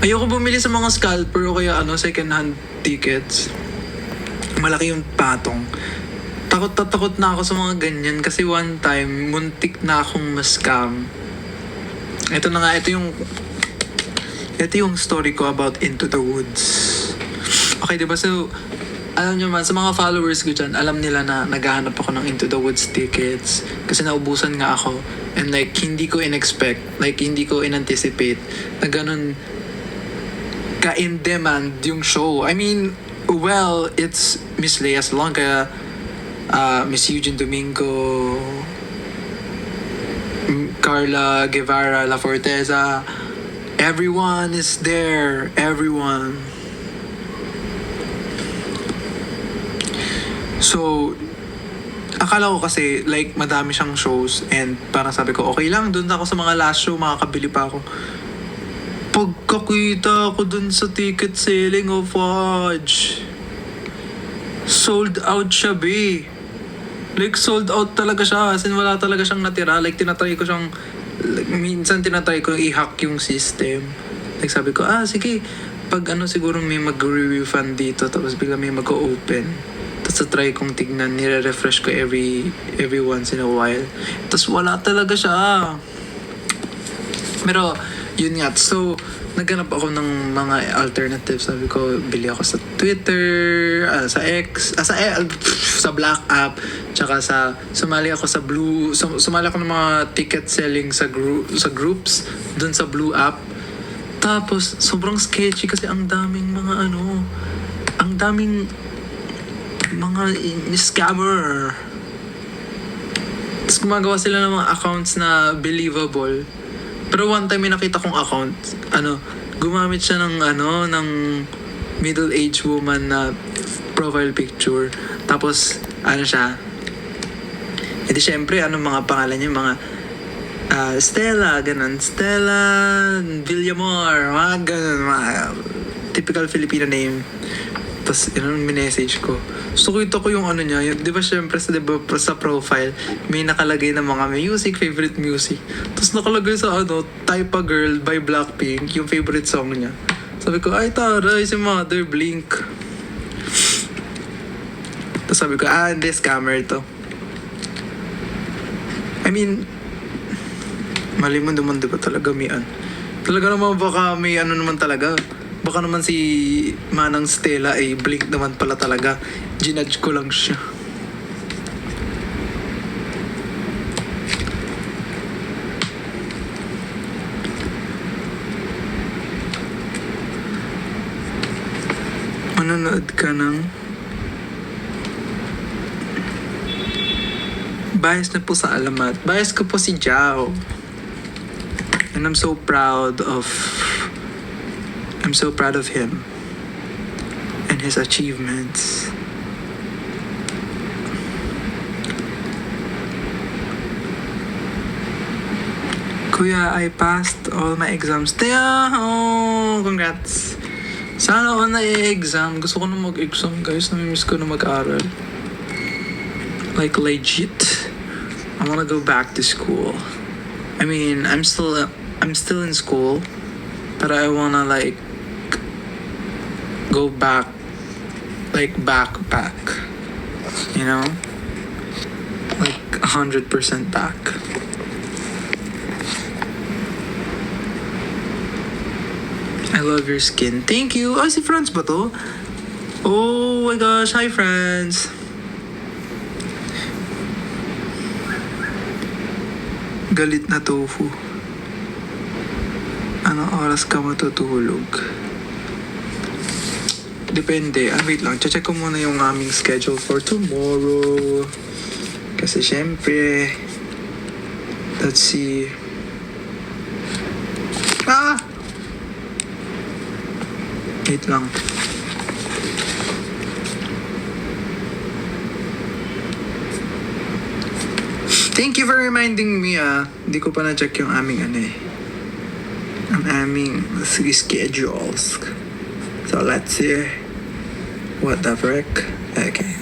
Ayoko bumili sa mga scalper o kaya second hand tickets. Malaki yung patong. Takot na ako sa mga ganyan kasi one time, muntik na akong ma-scam. Ito na nga, ito yung story ko about Into the Woods. Okay, diba? So, alam nyo man, sa mga followers ko dyan, alam nila na naghahanap ako ng Into the Woods tickets. Kasi naubusan nga ako. And like, hindi ko in-expect, like, hindi ko in-anticipate na ganun ka-in-demand yung show. I mean, well, it's Miss Lea Salon, kaya Miss Eugene Domingo, Carla Guevara La Forteza, everyone is there. Everyone. So, akala ko kasi like madami siyang shows and parang sabi ko okay lang, dun ako sa mga last show, makakabili pa ako. Pagkakita ako dun sa ticket selling of fudge, sold out siya, be. Like, sold out talaga siya. As in, wala talaga siyang natira. Like, minsan tinatry ko i-hack yung system. Like, sabi ko, sige, pag siguro may mag-refund dito, tapos bigla may mag-open. Tapos try kong tignan, nire-refresh ko every once in a while. Tapos wala talaga siya. Pero, yun nga. So, naghanap ako ng mga alternatives. Sabi ko, bili ako sa Twitter, sa X, sa Black app, tsaka sumali ako sa Blue, sumali ako ng mga ticket selling sa groups, dun sa Blue app. Tapos, sobrang sketchy kasi ang daming mga scammer. Tapos gumagawa sila ng mga accounts na believable. Pero one time may nakita kong account, gumamit siya ng middle-aged woman na profile picture. Tapos, siya, edi syempre, mga pangalan niya, mga Stella, ganun. Stella Villamor, mga ganun, mga typical Filipino name. Tapos, minessage ko. So, kita ko yung niya, di ba syempre sa profile, may nakalagay na mga music, favorite music. Tapos nakalagay sa Type a Girl by Blackpink, yung favorite song niya. Sabi ko, ay taray, si Mother Blink. Tapos sabi ko, hindi, scammer to. I mean, mali mo naman, di ba talaga may talaga naman baka may naman talaga. Baka naman si Manang Stella ay Blink naman pala talaga. Ginudge ko lang siya. Manonood ka ng bias na po sa alamat. Bias ko po si Jao. And I'm so proud of him and his achievements. Kuya, I passed all my exams. Congrats. Sana ako na-exam. Gusto ko na mag-exam, guys. Namimiss ko na mag-aral. Like, legit. I wanna go back to school. I mean, I'm still in school, but I wanna go back, back, you know, 100% back. I love your skin. Thank you. Si Franz ba to? Oh my gosh, hi Franz. Galit na tofu. Anong oras ka matutulog? Depende. Wait lang. Check ko muna yung aming schedule for tomorrow. Kasi syempre, let's see. Wait lang. Thank you for reminding me, Hindi ko pa na-check yung aming ang aming schedules. So, let's see. What the frick? Okay,